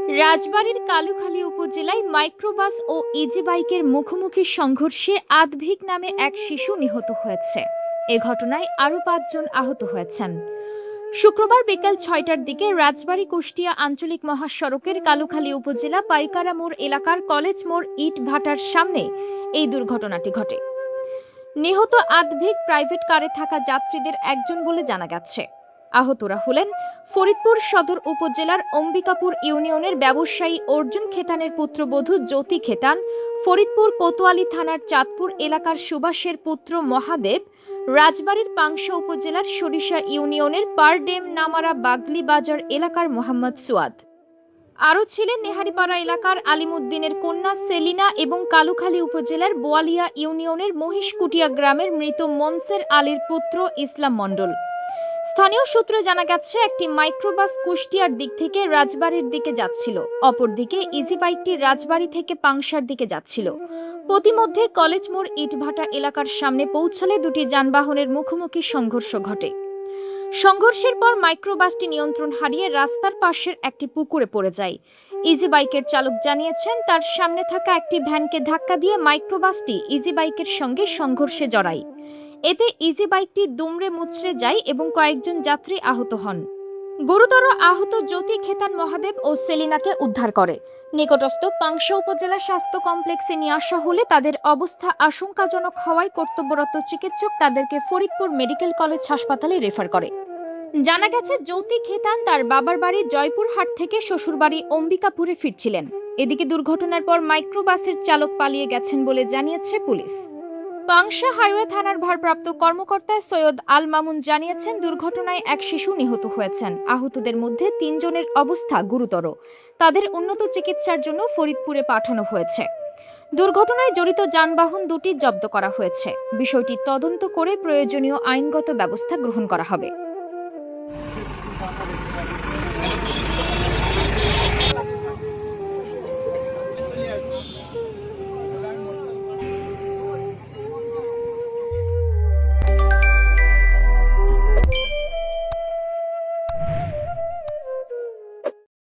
রাজবাড়ীর কালুখালী উপজেলায় মাইক্রোবাস ও ইজি বাইকের মুখোমুখি সংঘর্ষে আদভিক নামে এক শিশু নিহত হয়েছে। এ ঘটনায় আরও ৫ জন আহত হয়েছেন। শুক্রবার বিকেল ৬টার দিকে রাজবাড়ী কুষ্টিয়া আঞ্চলিক মহাসড়কের কালুখালী উপজেলা পাইকারা মোড় এলাকার কলেজ মোড় ইট ভাটার সামনে এই দুর্ঘটনাটি ঘটে। নিহত আদভিক প্রাইভেট কারে থাকা যাত্রীদের একজন বলে জানা গেছে। আহতরা হলেন ফরিদপুর সদর উপজেলার অম্বিকাপুর ইউনিয়নের ব্যবসায়ী অর্জুন খেতানের পুত্রবধূ জ্যোতি খেতান, ফরিদপুর কোতোয়ালি থানার চাঁদপুর এলাকার সুভাষের পুত্র মহাদেব, রাজবাড়ীর পাংশা উপজেলার সরিষা ইউনিয়নের পারডেম নামারা বাগলি বাজার এলাকার মোহাম্মদ সুয়াদ। আরও ছিলেন নেহারিপাড়া এলাকার আলিমুদ্দিনের কন্যা সেলিনা এবং কালুখালী উপজেলার বোয়ালিয়া ইউনিয়নের মহিষকুটিয়া গ্রামের মৃত মনসের আলীর পুত্র ইসলাম মণ্ডল। স্থানীয় সূত্রে জানা গেছে, একটি মাইক্রোবাস কুষ্টিয়ার দিক থেকে রাজবাড়ীর দিকে যাচ্ছিল, অপরদিকে ইজি বাইকটি রাজবাড়ী থেকে পাংশার দিকে যাচ্ছিল। প্রতিমধ্যে কলেজ মোড় ইটভাটা এলাকার সামনে পৌঁছালে দুটি যানবাহনের মুখোমুখি সংঘর্ষ ঘটে। সংঘর্ষের পর মাইক্রোবাসটি নিয়ন্ত্রণ হারিয়ে রাস্তার পাশের একটি পুকুরে পড়ে যায়। ইজি বাইকের চালক জানিয়েছেন, তার সামনে থাকা একটি ভ্যানকে ধাক্কা দিয়ে মাইক্রোবাসটি ইজি বাইকের সঙ্গে সংঘর্ষে জড়ায়। এতে ইজি বাইকটি দুমড়ে মুচড়ে যায় এবং কয়েকজন যাত্রী আহত হন। গুরুতর আহত জ্যোতি খেতান মহাদেব ও সেলিনাকে উদ্ধার করে নিকটস্থ পাংশা উপজেলা স্বাস্থ্য কমপ্লেক্সে নিয়ে আসা হলে তাদের অবস্থা আশঙ্কাজনক হওয়ায় কর্তব্যরত চিকিৎসক তাদেরকে ফরিদপুর মেডিকেল কলেজ হাসপাতালে রেফার করে। জানা গেছে, জ্যোতি খেতান তার বাবার বাড়ি জয়পুরহাট থেকে শ্বশুরবাড়ি অম্বিকাপুরে ফিরছিলেন। এদিকে দুর্ঘটনার পর মাইক্রোবাসের চালক পালিয়ে গেছেন বলে জানিয়েছে পুলিশ। পাংশা হাইওয়ে থানার ভারপ্রাপ্ত কর্মকর্তা সৈয়দ আল মামুন জানিয়েছেন, দুর্ঘটনায় এক শিশু নিহত হয়েছেন। আহতদের মধ্যে ৩ জনের অবস্থা গুরুতর। তাদের উন্নত চিকিৎসার জন্য ফরিদপুরে পাঠানো হয়েছে। দুর্ঘটনায় জড়িত যানবাহন দুটি জব্দ করা হয়েছে। বিষয়টি তদন্ত করে প্রয়োজনীয় আইনগত ব্যবস্থা গ্রহণ করা হবে।